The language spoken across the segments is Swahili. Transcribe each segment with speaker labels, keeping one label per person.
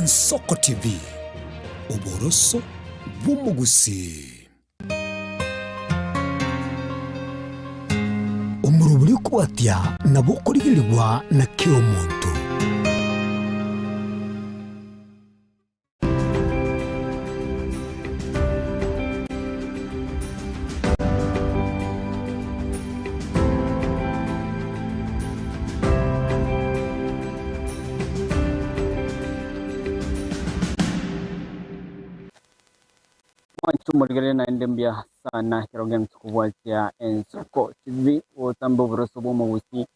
Speaker 1: Ensoko TV oboroso bw'umugusi umuruburi kubatya nabo kurigirirwa na kiro muntu.
Speaker 2: Murigere na ndembia sana kirongem tukuwatia Ensoko TV utambo buroso bomo wusi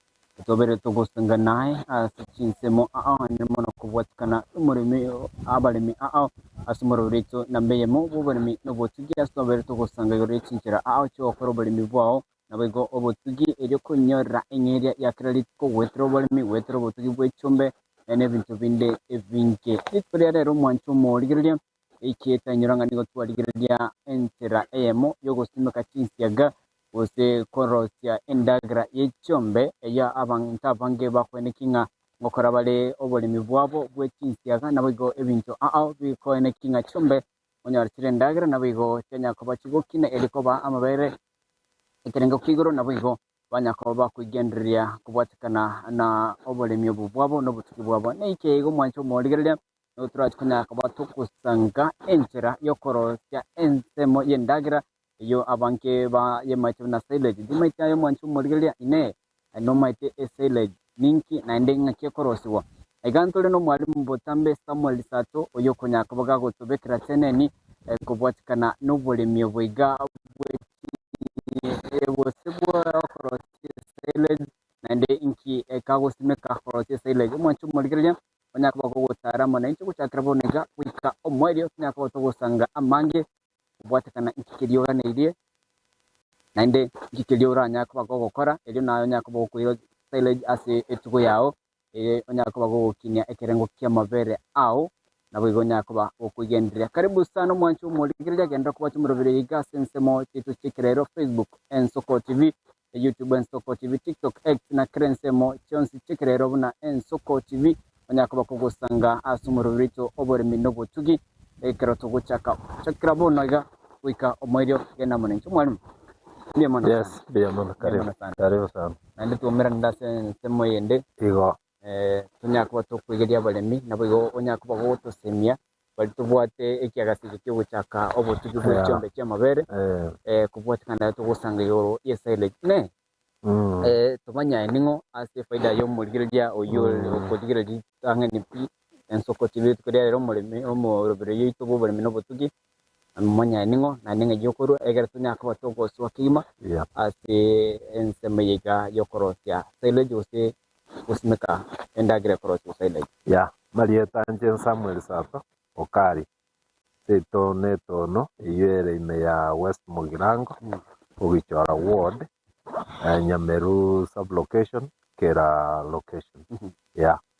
Speaker 2: tobere togosanga nae asichinsemo nimono kuwatikana umurimi abalimi asumuro rito nambeyemo bubarimi nobotugi asobere togosanga yorechinchira cyo korobalimi bwao nabego obotugi ero kunyora enyeria ya kreditko wetro balimi wetro botugi bwechombe ene bintu binde evinke itpere rero mwancho murigere ikieta nyuranga nigo twaligiria entera emo yogo simeka chinsiaga ose korosya endagra yechombe ya abanta bange bakwenekinga ngokora bale obolimi bwabo bwechinsiaga nabigo ebintu bikwenekinga chombe onyarchire endagra nabigo tenya koba chigokina elikoba amabere ikerenga kigoro nabigo banyakoba kugenderia kubwatikana na obolimi bwabo nobutuki bwabo neikego mwancho moligiria Utrach kunya kabatu kusanga enchera yokorosya ensemo yendagira yo abanke ba yemacho na silage dimaita yo mwanchu morigelia ine no maite silage ninki na ndenga kekoroswa egantole no mwalimu botambe Samuel Sato oyo kunya kabaga gutubekira teneni kubwatikana no bolemi bwiga bwesibwa korosya silage na ndenki kagosimeka korosya silage mwanchu morigelia onyakaba gutara na incho guchakrabonega wika omwerio nyakaba togosanga amange ubwatekana ikikiriora neidie nande ikikiriora nyakaba gukora elio nayo nyakaba gukwira silage ase etugo yao onyakaba gukinya ekerengo kia mabere nabo nyakaba gukugenderia karibu sana mwancho muligirya genda kuba tumurubire yiga sensemo titu chikirero Facebook Ensoko TV YouTube Ensoko TV TikTok X na Krensemo chonsi chikirero buna Ensoko TV onyakaba kugusanga asumururito oborimi nobutugi ekeroto guchaka chakirabonaga wika omwerio gena munencho mwalimu ndiye mwana
Speaker 3: yes ndiye mwana karibu sana
Speaker 2: nande tumira ndase semo yende
Speaker 3: igo
Speaker 2: tunyakaba tukwigeria abalimi nabo onyakaba gutosemia bali tubwate ekiagasi cyo guchaka obutugi bw'ekyombe cy'amabere kubwatikana tugusanga yo yeselege ne tumanya ningo ase faida yo murigirya oyo okodigirya tanga nipi Ensoko TV tukuriya rero murimi omurubire yito bobarimi nobutugi amanya ningo na ninga yokoro egera tunyaka batogoswa kima ase ensemeyega yokorosya silage ose usimeka endagre korosya silage
Speaker 3: marieta nje Samuel Sato okari seto netono yere ime ya West Mugirango ogichora ward Nyameru sublocation kera location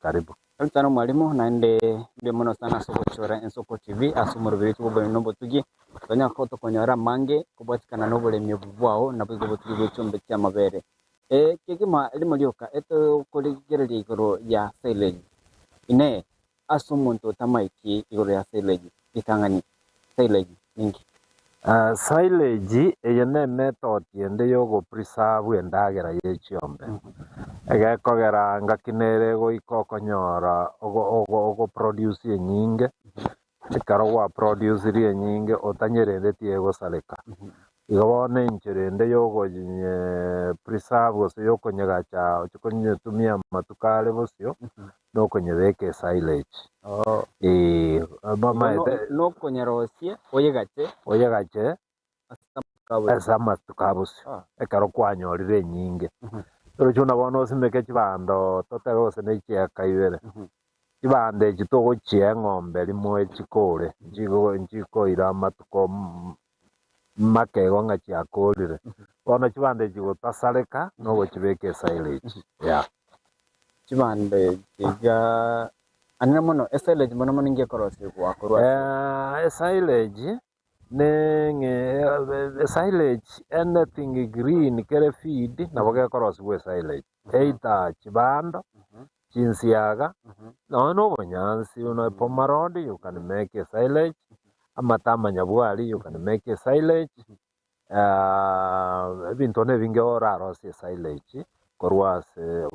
Speaker 3: karibu
Speaker 2: Tano mwalimu na nde mono sana sokochora Ensoko TV asumurubire cyo nobutugi tonya koto konyora mange kubwatikana nobolemi bwao nabigo butugi bw'ecyombe cy'amabere kigima limo lyoka eto kuligerera igoro ya silage ine asumuntu tamaiki igoro ya silage itangani silage ningi
Speaker 3: silage eyene method yende yogo preserve endagera yechiombe egekogera ngakinere goikokonyora ogo produce nyinge chikaro wa produce rie nyinge otanyerende tiego saleka igobone inchirende yogo preserve ose yokonyega cha chikonyetumia matukale bosio nokonyebeke silage
Speaker 2: no konyerosie oyegache
Speaker 3: asama tukabusi ekaro kwanyorire nyinge toro chuna bono simeke chibando totego sene chiaka ibere chibande chitogo chieng'ombe limwe chikore nchiko ira matuko makego nga chiakorire bono chibande chigotasareka nogo chibeke silage
Speaker 2: chibande chiga anina mono silage mono ninge korose kwa korwa
Speaker 3: silage silage anything green kere feed nabo gekorose gwe silage eita chibando chinsiaga no bonyansi uno pomarod you can make a silage amatama nyabwali you can make a silage ebintu ne binge oraro si silage korwase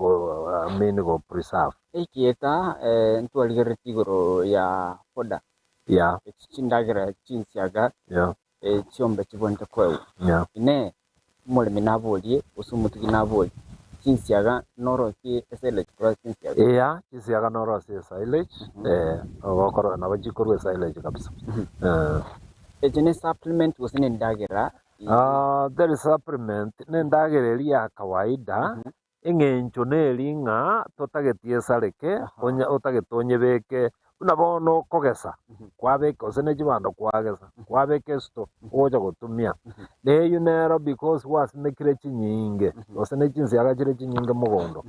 Speaker 3: go preserve
Speaker 2: Ekieta ntwaligereti igoro ya foda
Speaker 3: yeah
Speaker 2: chindagira chinsiaga
Speaker 3: yeah
Speaker 2: chiombe chibonte kwewe
Speaker 3: yeah
Speaker 2: ine mulimi nabolie usumutugi nabolie chinsiaga noroki silage kwa chinsiaga
Speaker 3: yeah chinsiaga noro si silage ogokoro na bajikorwe silage kabisa
Speaker 2: ejene supplement usine ndagira
Speaker 3: there is supplement nendagereria ya kawaida eng'encho neringa totagetie sareke onya otagetonye beke unabono kogesa kwabeka osene chibando kwagesa kwabeka sto oja gutumia neyo nero because wasinekire chinyinge osene chinsiaga chire chinyinge mugondo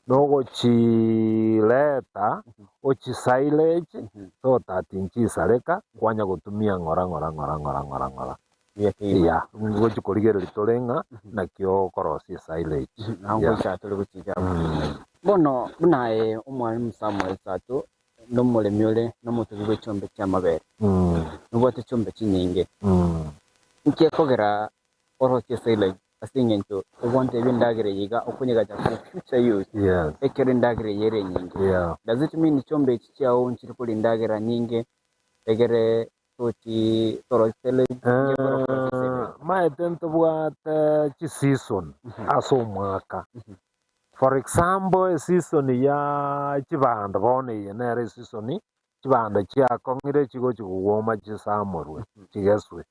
Speaker 3: nogo chileta ochi silage so that inchisareka kwanya gutumia ngora yeah ngochi koligere litolenga na kyo korosi silage
Speaker 2: nango chatule kuchiga bono bunaye umwalimu Samuel Sato nomulemi ole nomutugi gw'ekyombe ky'amabere nubwate ekyombe kinyinge nkekogera orosi silage asingento obonte ebindagire yiga okunyega for future use ekere ndagire yere nyinge does it mean ekyombe eki kyawo nkiri kulindagira nyinge egere tochi torosi silage
Speaker 3: maetento bwate season aso mwaka for example season ya chibando bone yenere season chibando chiakongire chigo chigwoma chisamurwe chigeswe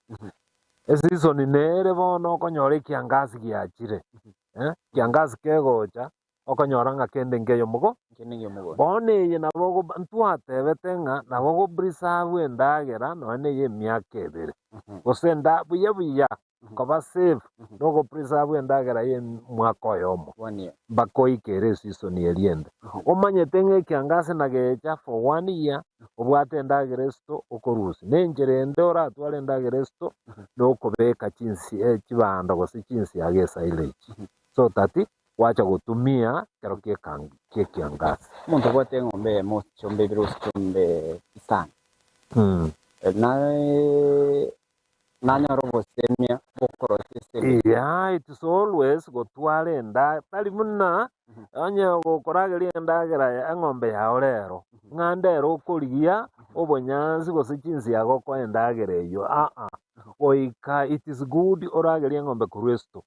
Speaker 3: season nere bono konyore kiangazi giachire kiangazi kegocha okonyora ngakende ngeyo mugo bone ye nabo ntwatebetenga nabo preserve endagera none ye myaka ebere osenda buya koba save no preserve endagera ye mwaka yomo bakoikere season yeriende omanyete ng'ekiangasi nagecha for 1 year obwate endagera esto okorusi nenjerende oratwara endagera esto nokobeka chinsi chibando gose chinsi age silage so that wacha gutumia kero kiangasi
Speaker 2: muntu bwate ng'ombe mo chombe birusi chombe isana nanyoro bosemia bokorosi silage
Speaker 3: yeah it is always gotwara enda tali muna onye gokorageria endagera ya ng'ombe yawe rero ng'andero okorigia obonyansi gose chinsi yago ko endagera eyo oika it is good orageria ng'ombe kurwesto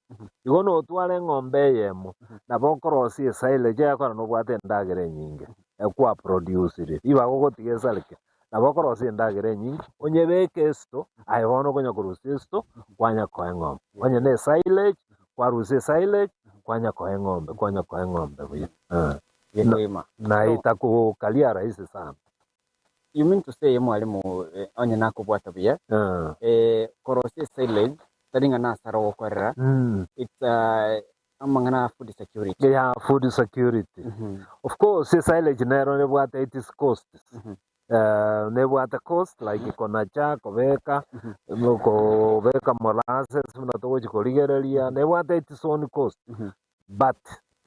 Speaker 3: igo no tware ng'ombe yemo nabo korosi silage yakora no bwate endagera nyinge ekwa produce ire iba gogotigesa leke nabo korosi endagera nyinge onyebeke esto aibono konya kurusi esto kwanya ko ng'ombe onye ne silage kwarusi silage kwanya ko ng'ombe buya na itakukalia rahisi sana.
Speaker 2: You mean to say mwalimu onye nakubwata buya korosi silage taringa nasara wokorera it's amangana food security
Speaker 3: yeah food security of course silage nero ne bwata it is cost ne bwata cost like konacha kobeka molasses na to chikoligereria ne bwata it is on cost but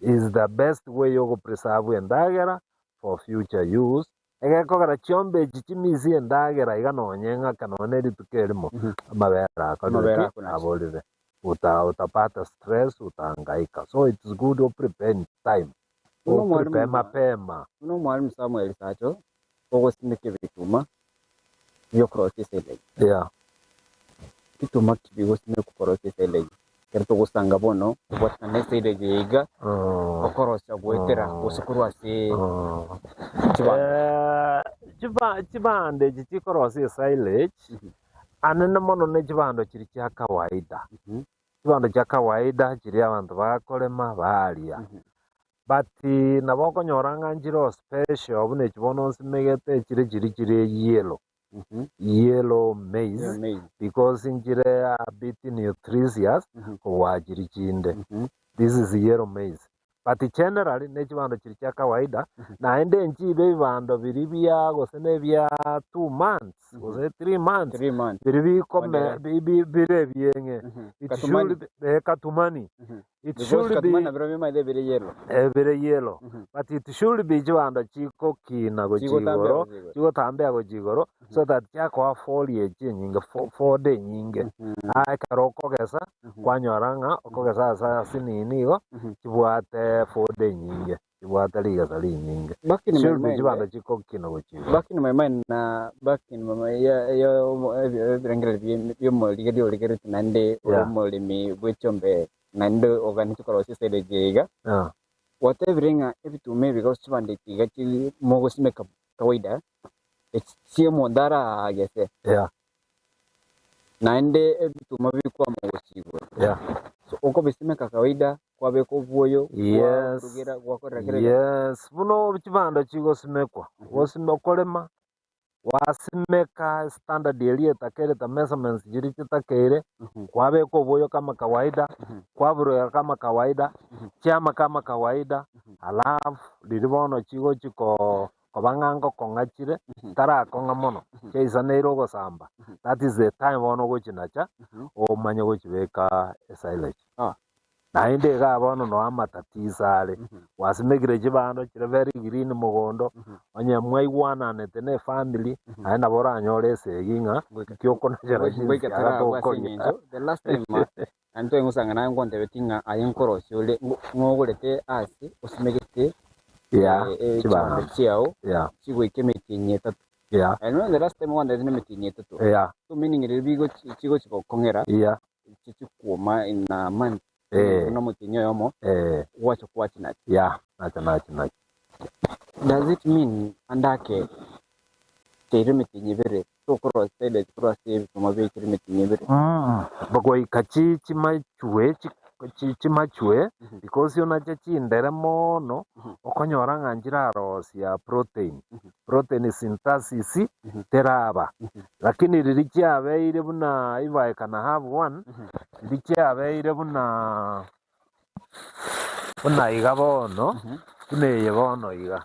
Speaker 3: is the best way of preserve endagera for future use egekogera chiombe chichimisi endagera iganonyenga kanone ritukerimo amabera akonobera abolire utapata stress utahangaika so it is good to prepare time prepare mapema
Speaker 2: mwalimu Samuel Sato ogosindike bituma byo korosi silage
Speaker 3: yeah
Speaker 2: bituma kibigosinde ku korosi silage kerto gusanga bono bwatane silage yiga okorosa gwetera usukurwasi
Speaker 3: chibande chikorosi silage anene mono ne chibando chiri kya kawaida chibando kya kawaida chiri abantu bakolema balia but naboko nyoranga njiro special obune chibono simegete chiri yellow maize because njire a bit nutritious kwa chiri chinde this is yellow maize but generally ne chibando chiri kya kawaida na ende nchibe bibando biri bya gose ne bya 2 months gose 3 months biri bikome bire byenge it should be katumani It
Speaker 2: because
Speaker 3: should be
Speaker 2: katumana biro bima very yellow.
Speaker 3: very yellow. But it should be chibando chiko kina go chigoro, chigo tambea go chigoro, so that chako foliage nyinge 4 day nyinge. Ai karoko kesa kwanyoranga okogesa sa sininigo chibuate 4 day nyinge. Chibuate liga sali nyinge. Should be chibando chiko kina go chigoro.
Speaker 2: Back in my mind back in my mind ya brengre yo moligedi oligedi nande o molimi bwechombe nande organic process de jiga. Whatever if to me because chibande chiga chi mogo simeka kawaida it's siemo dara gese.
Speaker 3: Yeah.
Speaker 2: Nande to mabi kwa mogo chigo.
Speaker 3: Yeah.
Speaker 2: So oko bisimeka kawaida kwa beko vuoyo
Speaker 3: yes
Speaker 2: rugira kwa regere.
Speaker 3: Yes, buno chibando chigo simekwa. Wosimekolema wasimeka standard elie takere ta measurements jiriti takere kwa beko vuoyo kama kawaida, kwa buro kama kawaida, chama kama kawaida, alafu lilibono chigo chiko kobangango kongachire tara konga mono cheisa neiro go samba. That is the time wono go chinacha o manya go chibeka silage. Na inde ga bono no amatatiza ale wasimegire chibando chire very green mugondo onye mwai wana netene family aina bora anyore seginga kyoko na jara
Speaker 2: the last time anto engusanga na ngonte betinga ayenkoro shole ngogorete asi osimegete chibando chiao chigo ikemeti nyetatu. I know the last time one that nemeti nyetatu. So meaning it bigo chigo chiko kongera chichukuma in a month. Kuna mutinyo yomo wacho kwa chinachi.
Speaker 3: Nachi.
Speaker 2: Does it mean andake terimeti nyebere so cross side cross save from a terimeti nyebere?
Speaker 3: Bagoi kachi chimachwe because yona chachi ndere mono okonyora nganjira rosi ya protein synthesis teraba lakini ririchi abeire buna iba kana have one ririchi abeire buna iga bono kuneye bono iga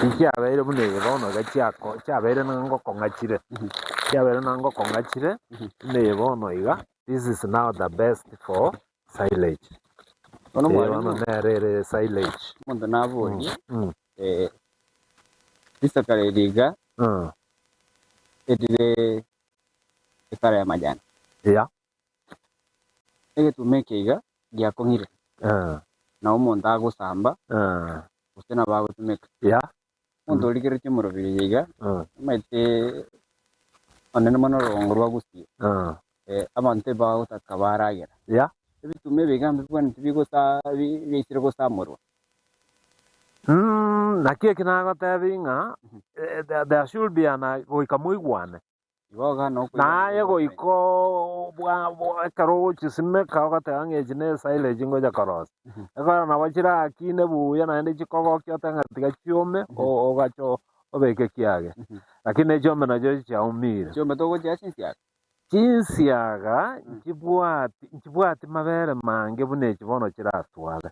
Speaker 3: ririchi abeire buna iga bono gachiako chabeire nango kongachire neye bono iga. This is now the best for silage. Ono nere silage.
Speaker 2: Mondo nabonye bisakare liga edire ekara ya majani. Ege tumekeiga gya kongire. Na umuntu agusamba. Usena bago tumeka. Mondo ligere chimuro biliga. Maite onene mono rongorwa gusi. Amante bago takabaragera. Ebi tumebe gambe bwana tibigo sa bisire go samurwa.
Speaker 3: Nakie kinago tebinga there should be an goikamuigwane. Na yego iko bwa karo chisime ka ka ange jine silage ngoja karos. Eka na wachira akine buya na ndi chikogo kyota tiga chiome o gacho obeke kiage. Lakini chome na jo chaumire.
Speaker 2: Chome to go chasinsia.
Speaker 3: Chinsiaga nchibwati mabere mange bune chibono chiratwala.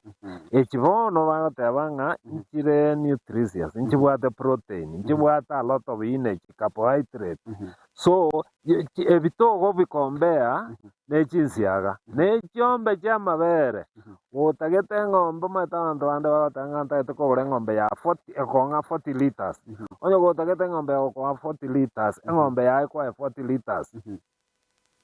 Speaker 3: Echibono bagotebanga nchire nutritious, nchibwate protein, nchibwate a lot of energy, carbohydrate. So ebitogo bikombea nechinsiaga. Nechombe cha mabere. Utagete ngombe matando bande bagotanga ntagete kogore ngombe ya 40 liters. Onyo gotagete ngombe ya 40 liters, ngombe ya kwa 40 liters.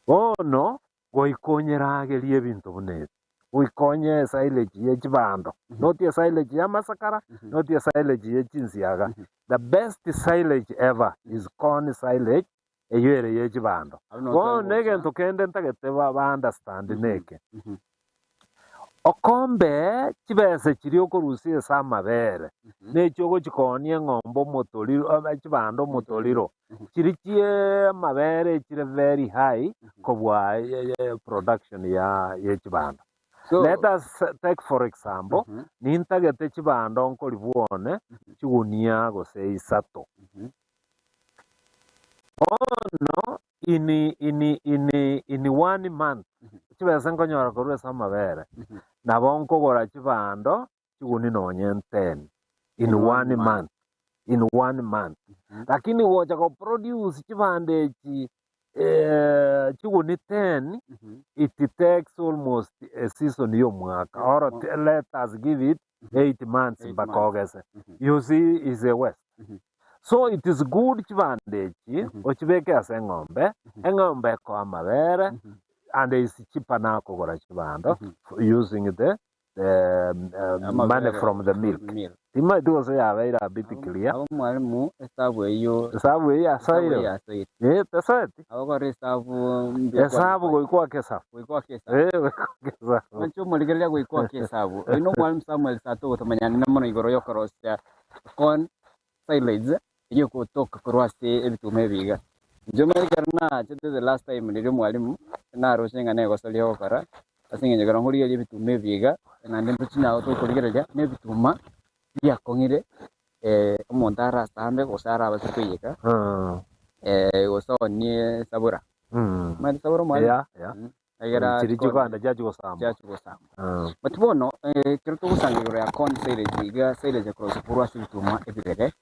Speaker 3: Bono goikonyeragerie bintu bunete uikonye silage ye chibando not your silage ya masakara not your silage ye chinsiaga. The best silage ever is corn silage eyere ye chibando. Bono nege ntukende ntagete ba understand neke okombe chibese chiri okorusie sa mabere necho gochikonie ngombo motoriro chibando motoriro chiri chie mabere chiri very high kobwa production ya chibando. So, let us take for example nintagete chibando nkolibuone chigunia gose isato. No in 1 month chibese nkonyora korwe sa mabere na bonko gora chibando chiguni nonye 10 in 1 month. Lakini wocha ko produce chibande chi chikuni 10, it takes almost a season yo mwaka. Or let us give it 8 months mpaka ogese. You see, is a west. So it is good chivandechi, ochibeke as engombe kwa mavere, and is cheaper now kogora chivando, using the money from the milk. Tima do say avera a bit clear.
Speaker 2: Mwalimu hesabu hiyo.
Speaker 3: Hesabu ya sayo. That's it.
Speaker 2: Awako hesabu.
Speaker 3: Hesabu goikuwa kesabu.
Speaker 2: Goikuwa kesabu.
Speaker 3: Kesabu.
Speaker 2: Mancho muligelia goikuwa kesabu. Ino mwalimu Samuel Sato utamanyana namano igoro yokorosya con silage iyo kutoka kurwasi ebitume biga. Njomeri karna chete the last time ndio mwalimu na roshenga nego solio okara. Asinge njagara nguriye ebitume biga na ndembe china to kuligelia ne bituma ya kongire montara stambe osara basikuyiga oso ni sabura ma sabura ma
Speaker 3: ya
Speaker 2: agera
Speaker 3: chirichikanda jacho gosamba
Speaker 2: batubono kirito gusangiro ya con silage cross purwasi bituma ebirere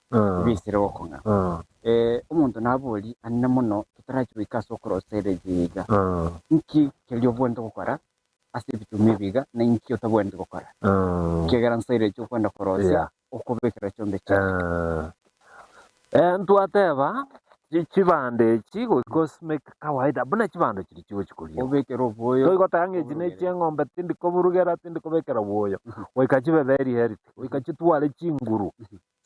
Speaker 2: bisire okonga umuntu nabuli anna muno tutarachibika so cross silage ga nki kelyo bwento gukora ase bituma biga na nki otabwento gukora kigera silage kwenda cross okubekera chombe cha ntwateba chibande chigo cosmic kawaida buna chibando chiri chigo chikuliyo obekera boyo toiko tange jine chengombe tindi koburugera tindi kobekera boyo oikachibe very healthy oikachitwale chinguru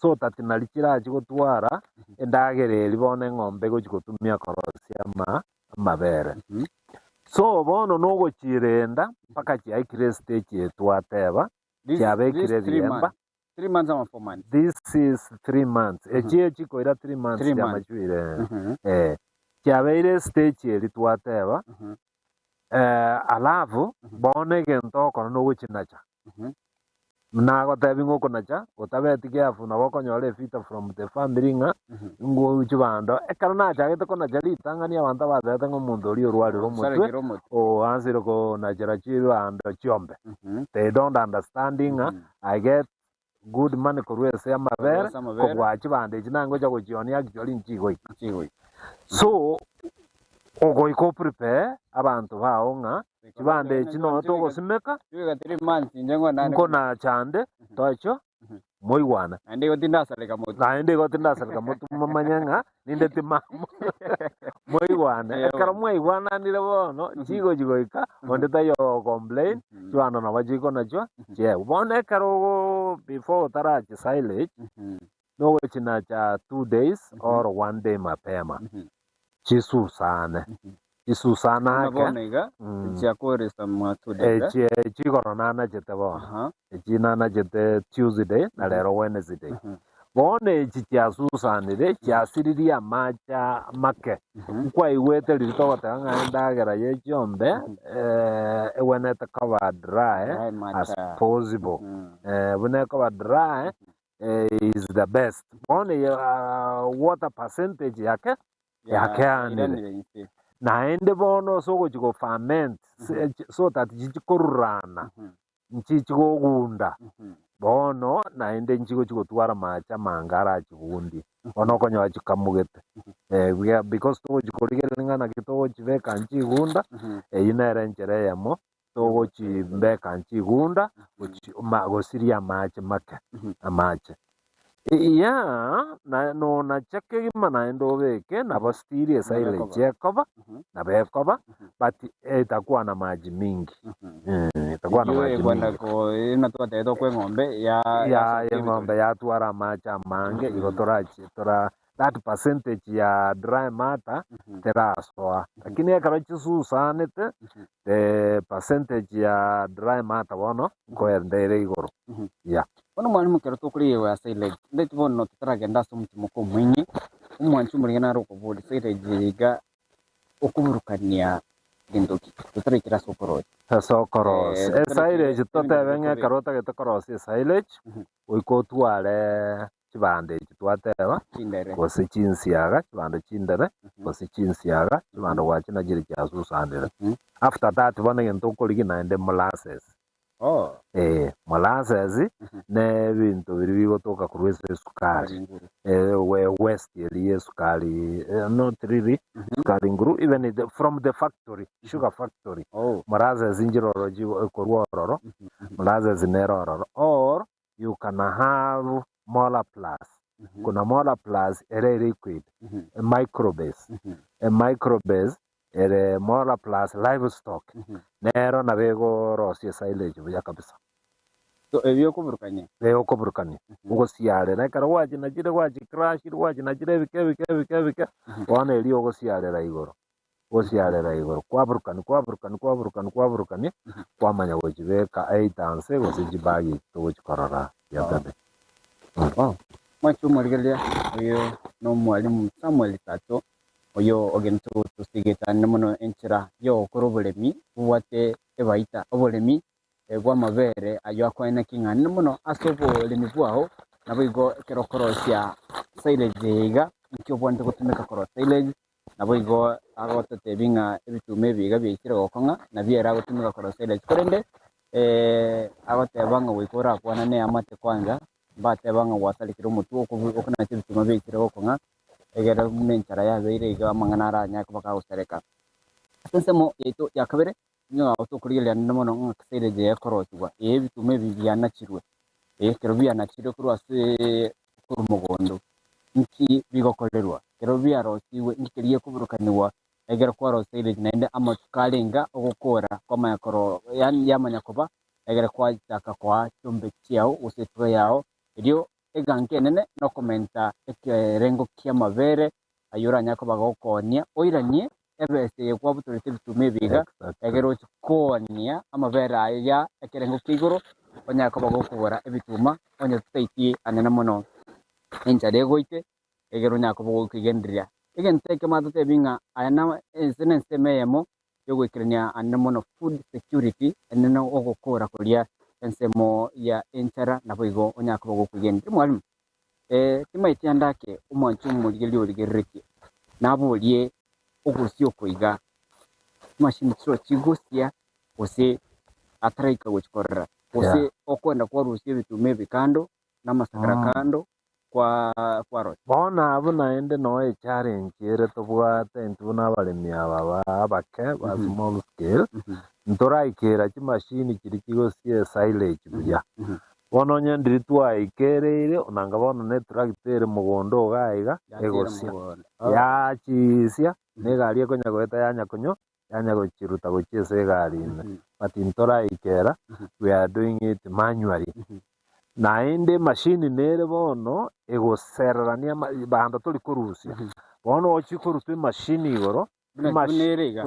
Speaker 2: so tatinali chira chigo twara endagere libone ngombe go chikotumia korosia mabere so bono nogo chirenda paka chiaikire stage twateba chiabekire riemba 3 months or 4 months.
Speaker 3: This is 3 months. Chiko ira 3 months ya machuire. Chiabeire stage eri twateba. Alafu bone gento kono no wechinacha. Mnago tabi ngoko nacha, otabeti kiafu na wako nyole fita from the family nga ngo uchibando. Ekana nacha gete kona jali tangania wanta badete ngo mundo ri orwari ro mutwe. O ansiro ko nachara chiru ando chiombe. They don't understanding. I get good money kurwese ya mavere kogwa chibande chinango cha kuchioni actually nchigoi so ogoiko prepare abantu baonga chibande chino togo simeka
Speaker 2: 3 months njengo nane
Speaker 3: nkona chande tocho moigwana
Speaker 2: ande gotinda saleka motu
Speaker 3: mamanyanga ninde timamo moigwana kara moigwana nile bono chigo chigoika onde tayo complain chwana na wajiko nacho je ubone karo before tarachi silage no wechina cha 2 days or 1 day mapema chisusane
Speaker 2: bonega chakore sama 2 days
Speaker 3: chigoronana chetebo chinana chete Tuesday na lero Wednesday bone chiasusanire chiasiriria macha make kwa iwete lito tanga ndagera ye chombe ewenete cover dry as possible when cover dry is the best bone water percentage yake anile na ende bono soko chiko ferment so that chikorurana nchichiko gunda bono na ende nchiko chiko twara macha mangara chigundi ono konyo chikamugete because to chikoligera na kito chiveka nchigunda inere nchere yamo to chimbeka nchigunda gosiria macha make amache na no na chake mana endo veke na bastiri silage chekoba na bekoba but itakuwa na maji mingi itakuwa na maji mingi
Speaker 2: ko ina to teto kwe ngombe
Speaker 3: ya ngombe ya tuara macha mange igotora that percentage ya dry matter teraswa lakini yakarachi susanete the percentage ya dry matter wono ko ndere igoro
Speaker 2: Ono mwalimu kero tukuri wa silage ndeti bono tutaragenda so mutimo ko mwinyi umwanchu muri na roko bodi silage ga okuburukania gendoki tutarekira sokoro
Speaker 3: silage totebenge karota gete korosi silage oiko tware chibande twateba kose chinsiaga chibande chindere kose chinsiaga chibande wachi na jiri chasusandere after that bone gento kuri na ende molasses molasses ne bintu biri bigotoka kurwesa sukari west yeli sukari not really sukari nguru even from the factory sugar factory molasses injiroro korwororo molasses nerororo or you can have molar plus kuna molar plus ere liquid a microbase ere molar plus livestock nero na bego rosie silage buya kabisa
Speaker 2: so ebyo kuburukanye
Speaker 3: ugo siare na karo waji na jire waji crash waji na jire bike wana eli ugo siare ra igoro kwaburukani kwamanya gojibeka aitanse gosijibagi to chikorora yatabe
Speaker 2: mwachu murigelia oyo no mwalimu Samuel Tato oyo ogento tusigeta nemono enchira yo korobulemi buwate ebaita obolemi gwa mabere ayo akwene king'ani muno asobulemi bwaho nabigo kerokorosia silage iga ikyo bwante gutumika koro silage nabigo agotete binga ebitume biga byikire gokonga nabiera gutumika koro silage korende agote banga wikora kwana ne amate kwanza bate banga wasalikira mutu okuna ebitume byikire gokonga egera munenchara yabeire iga manganara nyako bakagosereka sensemo yeto yakabere nyo autokurira namono ngakisere je koroswa ebitume bibyanakirwe kero byanakirwe kurwase kurumugondo nki bigokorerwa kero byarosiwe nkiriye kuburukaniwa egera kwarosire nende amatukalenga ogukora koma yakoro yamanya kuba egera kwataka kwa chombe kiao usetwe yao elio eganke nene no komenta ekerengo kia mabere ayura nyako bagokonia oiranie ebese kwa buturite bitume biga egero chikonia amabere aya ekerengo kigoro onyako bagokora ebituma onye tutaiti anena mono enchare goite egero nyako bagokigendria egenteke matute binga ayana ensense meyemo yogwikirania anena mono food security enena ogokora kulia ensemo ya enchara naboigo onyako bagokigendria mwalimu timaiti andake umwanchu murigeli origereki nabolie ogusio koiga machine tro chigusia ose atraika gochikorera ose okwenda kwa rusia bitume bikando na masakara kando kwa rot
Speaker 3: bona abuna ende no challenge ere tobwate ntuna abalemi aba abake ba small scale ntoraikera chi machine kiri kigosie silage buya bono nyandiri twaikereire onanga bono ne tractor mugondo gaiga egosia ya chisia negari ekonya goeta yanyakonyo yanyagochiruta gochiese garine but ntoraikera we are doing it manually naende machine nere bono egosererania bando toli kurusia bono ochikurutwe machine igoro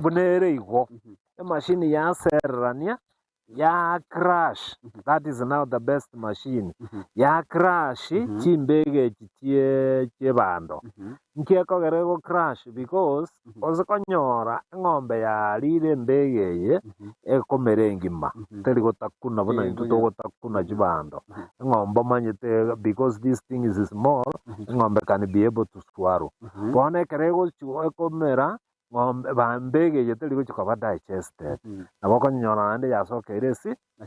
Speaker 3: bunere igo machine ya sererania ya crash that is now the best machine ya crash chimbege chitie bando nkieko gerego crash because ozikonyora ng'ombe ya lire mbege ye ekomerengima teri gotakuna bona into gotakuna chibando ng'ombe manyete because this thing is small ng'ombe can be able to swallow bona kerego chikomera ng'ombe bambege yeteri gochikoba digested naboko nyona ande yasokeire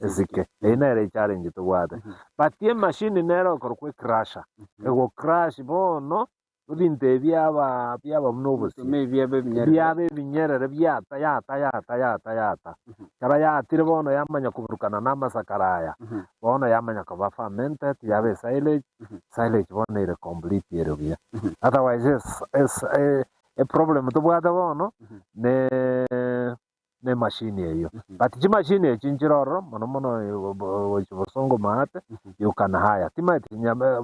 Speaker 3: esike ina ere challenge tubwate but ye machine nero korkwe crusher ego crash bono ubinte byaba munobusi byabe binyerere byata yata kara yatire bono yamanya kuburukana n'amasakaraya bono yamanya kuba fermented yabe silage bono ire complete ere bya otherwise is a problem tubwate bono ne machine eyo but ji machine echinchiroro mono chibosongo mate you can hire timati nyama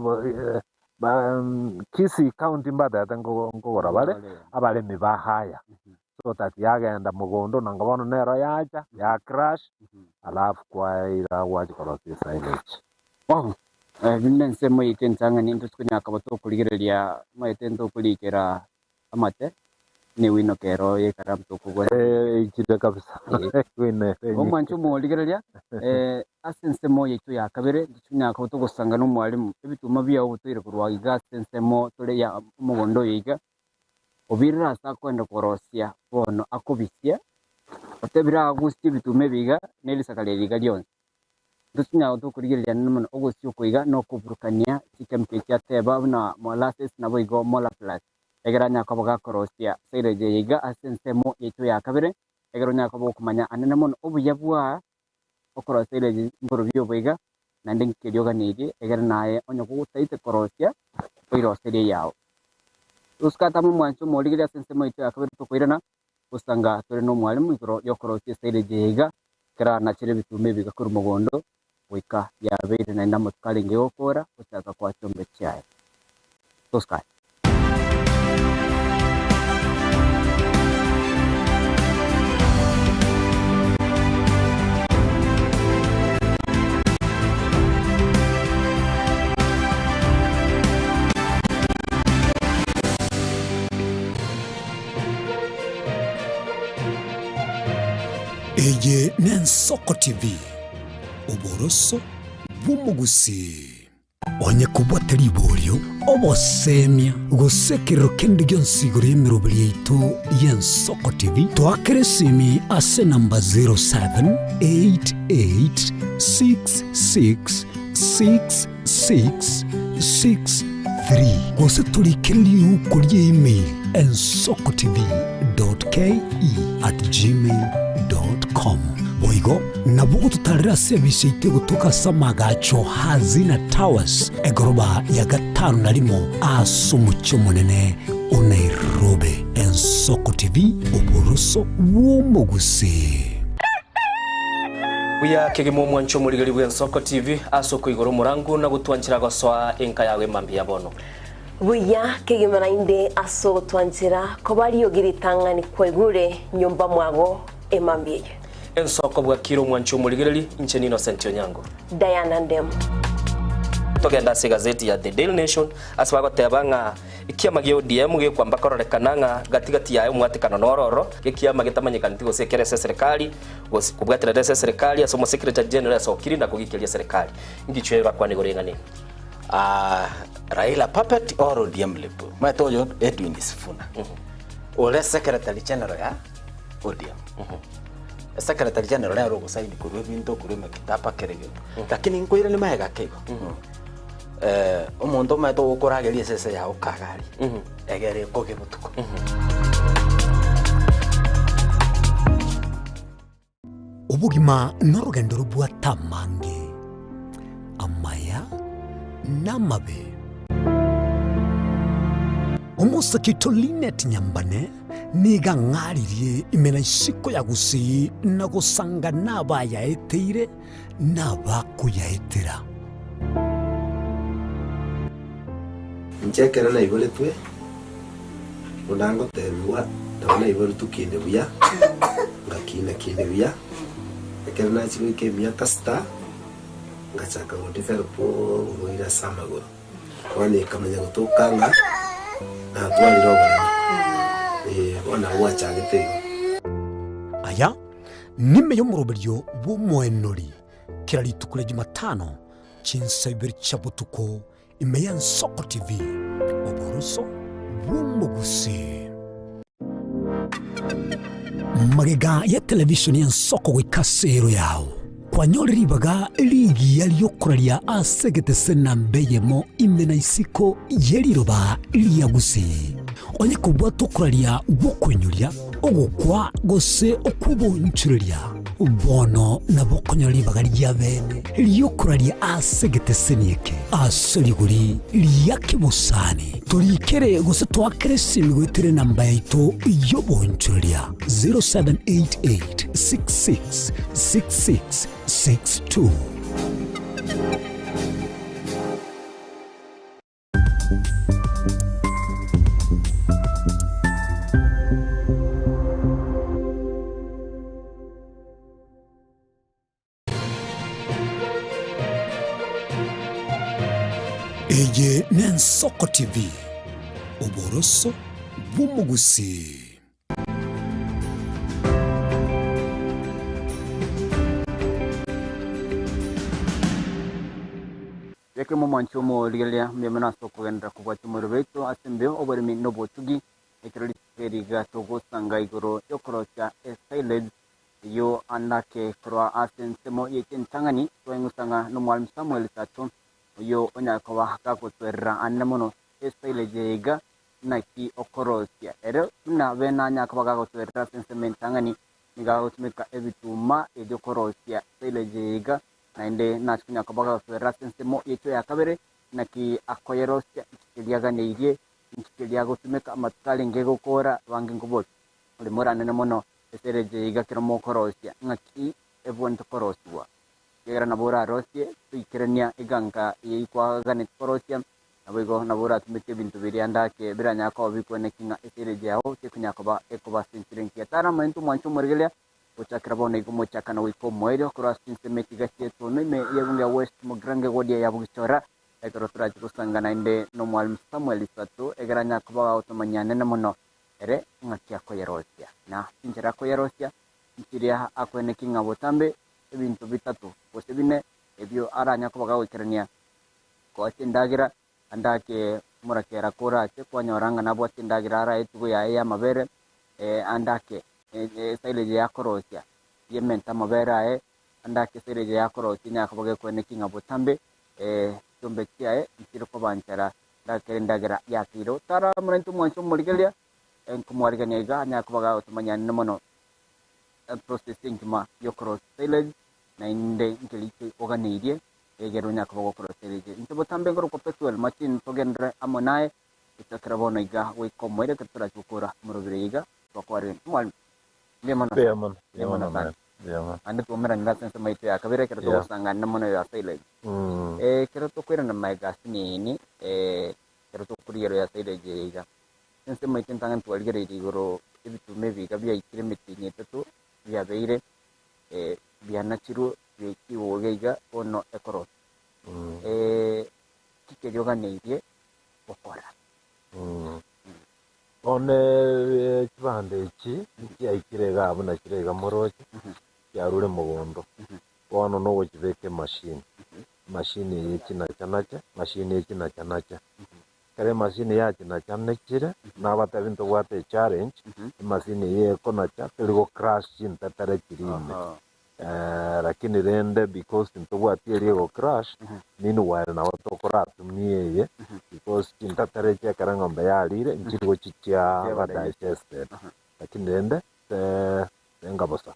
Speaker 3: kisi county mbada tango ngora bale abale mibahaya so that yagenda mugondo nangabono nero yacha ya crash alafu kwa ira wachi korosi silage
Speaker 2: binense moyite nsanga ni ntukunya akabato kuligerelia moyite ndo kulikera amate ni wino kero ye karamto kugwa
Speaker 3: ichire kabisa wine
Speaker 2: omwanchu muligerelia asense moyite yakabere ntukunya akabato gusanga no mwalimu ebituma bya ubutire kurwagiga sense mo tole ya mugondo yiga obirira asa kwenda korosia bono akobisia otebira gusti bitume biga nelisakale liga lyonse dusinya utukurigirya n'umuntu ogusyo kuiga no kuburukania chikemke cya teba na molasses na boigo mola plus egeranya kaboga korosia saireje yiga asensemo yecho ya kabere egeronya kabo kumanya anene mon obuyabwa okoro saireje mboro byo boiga na ndinke yoga nidi egernaye onyo kugutaite korosia oiro serie yao uskata mu mwancho moligirya asensemo yecho ya kabere tukoirana usanga tore no mwalimu igoro yokorosia saireje yiga kera na chire bitume bigakuru mugondo wika yabere na ndamo tukalinge okora ushaka kwa chombe cyaye toskai
Speaker 1: Eye Nensoko TV Uboroso bw'umugusi onye kubwatari iboryo obosemia gusekero kendi gyonsigoro y'emirobiri yaitu y'Ensoko TV twakeresimi ase namba 0788666663 gose tulikereri uko ry'email ensokotv.ke@gmail.com boigo nabugo tutarira service itego tukasamaga hazina towers egoroba ya gatanu narimo asumucyo munene unairobe Ensoko TV uboroso w'umugusi
Speaker 4: Buya kegemo mwancho muligari bwa Ensoko TV asoko igoro murangu na gutwanchira goswa enka yawe mambi yabono
Speaker 5: Buya kegimara inde aso twanchira ko bari yogiritanga ni kwegure nyumba mwago emambiye
Speaker 4: Ensoko bwa kiro mwancho muligari inche Innocent Onyango
Speaker 5: Diana Ndem
Speaker 4: togenda se gazeti ya The Daily Nation asbago tebanga ikiama gyo DM gyo kwamba kororekananga gatigati yayo mwatikano nororo ikiama gitamanyikana tigo sekere serikali kubwatira serikali asomo secretary general asokirinda kugikelia serikali ngichwera kwa nigorengane
Speaker 6: Raila Puppet or ODM Lepo. My told you Edwin Sifuna. Ole Secretary General ya ODM. Secretary General ya rogo saidi kuruwe binto kuruwe makitapa kerege. Lakini nkoire ni maega kego. Omondo mato okorageria sese ya okagari. Egere koge mutuko.
Speaker 1: ubugima n'urugendo rubwa tamange amaya namabe umusakito Linet Nyambane niga ngaririe imena ishiko ya gusi na gusanga nabaya eteire nabakuyaetera
Speaker 7: nchekera na ibole twe unango terwa ndabona ibole tukinde buya ngakina kinde buya ekera na chiwe ke miaka sta ngachaka ngodevelopo ngoira samagoro wani kamanya gutokanga na twaliro bona wachagete
Speaker 1: aya nime yo muroberyo bw'umwenori kiraritukure Jumatano chinsabiri chabutuko imeya Ensoko TV oboroso bw'umugusi magega ya television ya Ensoko gwikasero yawo kwanyoleribaga ligi yaliyokoralia asegete senambeyemo imena isiko yeliroba liyagusi onye kubwa tokoralia gukwenyulia ogukwa gose okubonchurelia bono nabokonyolibaga lyabene liyokoralia asegete senieke asoliguri liyakibusani tulikere gose twakeresimi gwetere namba yaito yobonchurelia 0788666662 Eye Nensoko TV uboroso bw'umugusi
Speaker 2: yake mu mwancho mu ligelia myemena soko gendra kubwa tumuru beto asembeo oberimi no botugi ekirori eriga togo sanga igoro yokorocha silence yo andake kurwa asensemo yekentangani twengusanga no mwalimu Samuel Sato yo onyakoba kakutwerera anemono estyle jega naki okorosia ero na bena nyakoba kakutwerera sensementangani nigagutumika ebituma ebyo korosia estyle jega nainde nachunya koba kakutwerera sensemo yecho yakabere naki akoyerosia ikiliaganeirie ikiliagutumika amatkali ngegukora wange ngubot uri morane mono esereje igakira mokorosia ngaki ebon tokoroswa yegara nabura rosie tuikirania iganga yikwa ganet korosia nabigo nabura tumike bintu birianda ke biranya ko bikone kinga esereje yao tikunya koba ekoba sintiren kiatara mantu manchu morgelia uchakira bone igumo chakana wiko moedo crossing semeti gasie tono me yebunga west mogrange godia yabugichora ekoro turaji kusangana inde no mwalimu Samuel Sato egaranya koba automanyane namono ere ngaki akoyerosia na injira akoyerosia injiria akwene kinga botambe ebintu bitatu bose bine ebyo aranya ko bagawikirania ko atindagira andake murakera kora cye kwanyoranga nabo atindagira ara etugo ya mabere andake saileje yakorosia yementa mabere andake saileje yakorosia nyako bagakwene kinga botambe tumbe cyae injira ko banchara ndakere ndagira yakiro tara murentu mwancho murigelia enkumwarganiga nyakubaga otumanyane mono processing ma yokro silage na inde ngelike organirie egero nyakubaga okro silage into tambe ngoro ko petrol machine togendre amonae itakrabono iga we komwere ketura chukura murubiriga bakwari mwal lemana lemana ande tumera ngasen samaite akabere keto sangana mono ya silage keto kwira na magasini keto kuriero ya silage iga sense maitin tangan tu algere digoro ibitu mebi kabia ikire metinye tetu bia beire bia nachiru biki wogeiga ono ekoro kike yoga neidie okora
Speaker 3: one kibande iki ikirega abuna kirega moroki yarure mugondo wono no wokibeke machine yikina chanacha machine yikina chanacha kare machine yachi na chanekire na bata bintu gwate challenge machine ye kona cha kiligo crash chinta tare kirime lakini rende because bintu gwate iligo crash nini wire na watu kora tumie because chinta tare cha karanga mba yalire nchirigo chicha bata digested lakini rende ngabosa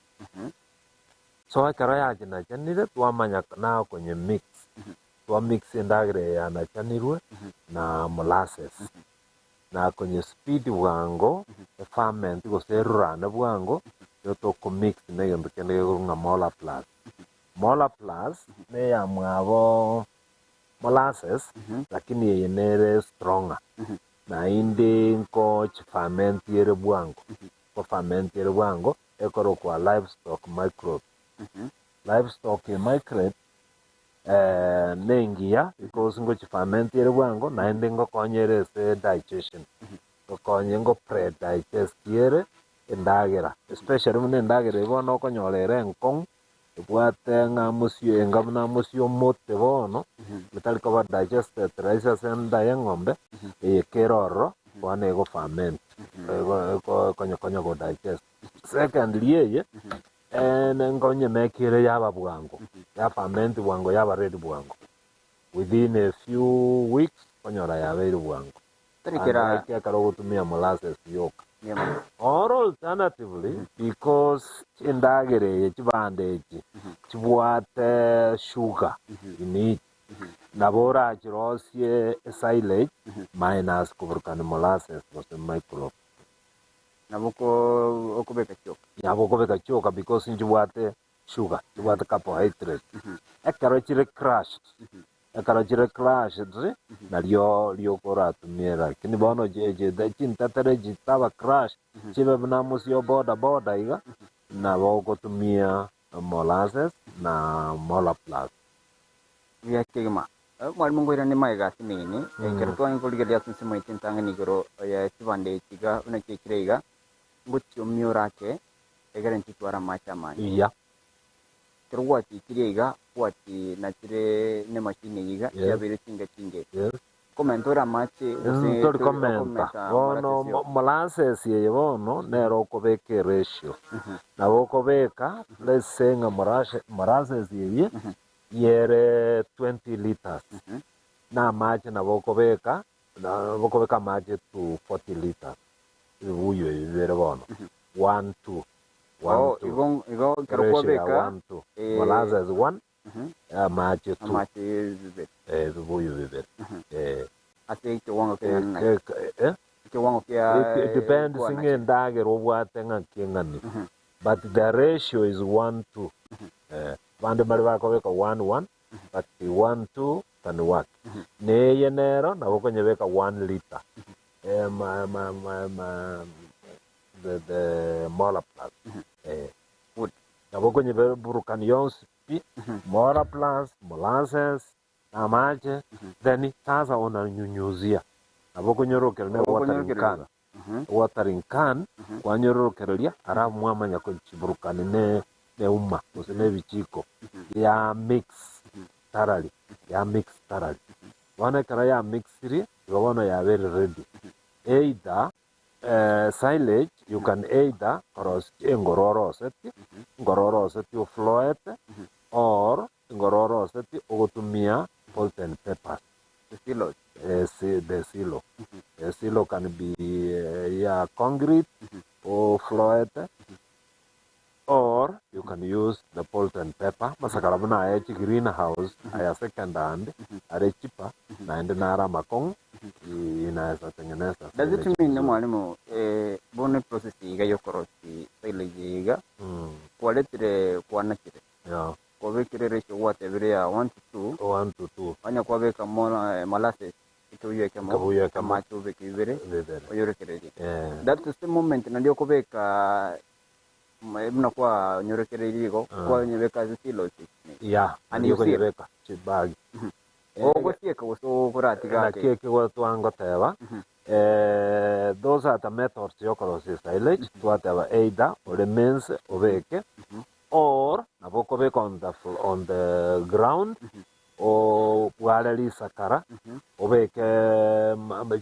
Speaker 3: so akara yachi na chanire tuamanya na kwenye mix twa mix ndagre ya na chanirwe na molasses na kwenye speed bwango ferment go serura na bwango yo to ko mix ne yendo kende go nga mola plus ne ya mwabo molasses lakini ye nere stronger na inde ko ferment yere bwango ko ferment yere bwango ekoro kwa livestock microbe nengia because ngo ferment yere bwango na ende ngo konyere se digestion ngo konye ngo pre-digest yere endagera especially mun endagera ibono konyorere nkong ibwate ngamusio engabna musio mote bono metali ko digested rice senda yengombe keroro wane go ferment ko konyo go digest secondly ye ngonye mekire yaba bwango ya ferment bwango yaba red bwango within a few weeks konyora yaba red bwango tarikira kia karo tumia molasses yoka or alternatively because indagere chibande chibwate sugar in it nabora chirosie silage minus kuburkana molasses was the microbe
Speaker 2: nabuko okubeka choka
Speaker 3: yabo kobeka choka because njibwate sugar njibwate carbohydrate ekarachire crushed na lyo kora tumiera kini bono je chintatare jitaba crush chibe na musio boda iga na boko tumia molasses na mola plus
Speaker 2: vya kegma mwalimu ngoira ni maiga sinini kerto an koliga sunse mai tintanga ni goro ya chibande chiga una kekirega ngutio miorake egaranti twara macha mani
Speaker 3: ya
Speaker 2: kerwati kirega wati na tire ne machine yiga ya bere tinga
Speaker 3: yes
Speaker 2: Komentora machi
Speaker 3: tori komenta bono molasses ye bono nero kobeka ratio na bokobeka let's say nga molasses ye yere 20 liters na maji na bokobeka maji to 40 liters uyo yere bono 1 2
Speaker 2: igon kero kobeka
Speaker 3: molasses 1 maji 2
Speaker 2: machi
Speaker 3: uyo yere
Speaker 2: ate kiwango
Speaker 3: it depends singe ndage robwate ngakengani but the ratio is 1 2 bandu bali bakobeka 1 1 but 1 2 than 1 neye nero na bokonyebeka 1 liter the molar plus
Speaker 2: good
Speaker 3: na bokonyebe burukan yons pi molar plus molasses na maji then sasa unanyunyuzia na bokonyorokel ne watering can kwa nyorokerelia ara mwamanya ko chiburukani ne umma usine bichiko ya mix tarali wana kara ya mixiri wana ya very ready either silage you can either cross ngororoseti o floet or ngororoseti ogotumia salt and pepper the silo the silo can be concrete or floet or you can use the salt and pepper masakala bana ya greenhouse aya second hand are cheaper na ende nara makong inaweza tengeneza.
Speaker 2: Does it mean mwalimu bone process iga yokorosi silage iga quality kwanakire kwa vekire ratio whatever ya 1 to 2 anya kwa veka molasses ituye kama macho veke vivere oyorekere that is the moment na ndio kubeka mna kwa nyorekere iligo kwa nyebeka zilo
Speaker 3: and you nyebeka chibagi
Speaker 2: ogosieka so kuratiga
Speaker 3: na keke watwango teba those are the methods yokorosi silage whatever either or remains oveke or naboko beka on the ground o puareli sakara obeke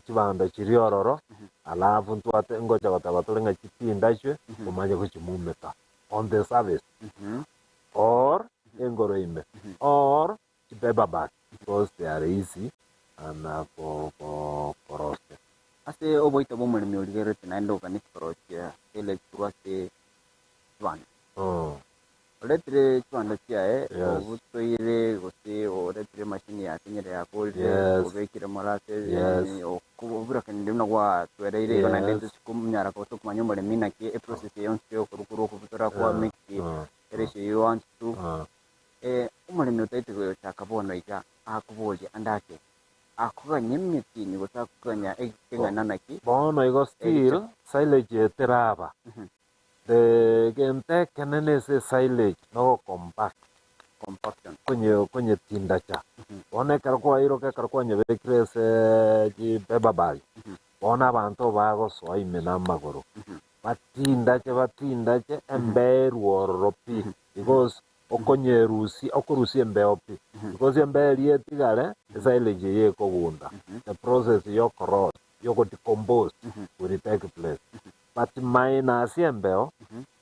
Speaker 3: chibanda chiriororo alafu ntwate ngoja batatulenga chitinda chwe kumanya kuchimumeka on the service or engoroime or chibeba back because they are easy and for roast
Speaker 2: ase oboita bomulimi oligere tinando kanit proche ele tuase twan letre twan chia obutoire gote o letre machine ya kinyere ya kolde obekire morate o kubura kandi na kwa twereire kana ndetse kumnyara ko tukumanya mulimi na ki process yonse okurukuru kubutora kwa mixi ereshe you want to umulimi utaite ko chakabona ika akuboje andake akuganye mitini gusakanya ekengana naki
Speaker 3: bono igo still silage teraba the gente kenene se silage no compaction kwenye tindacha one karko iro ke karko nye bekrese ji bebabali bona abantu bago soime na magoro batindache emberu ropi because okorusi embeopi because embeli etigale silage ye kogunda the process yokorot yoko decompose will take place but minus embeo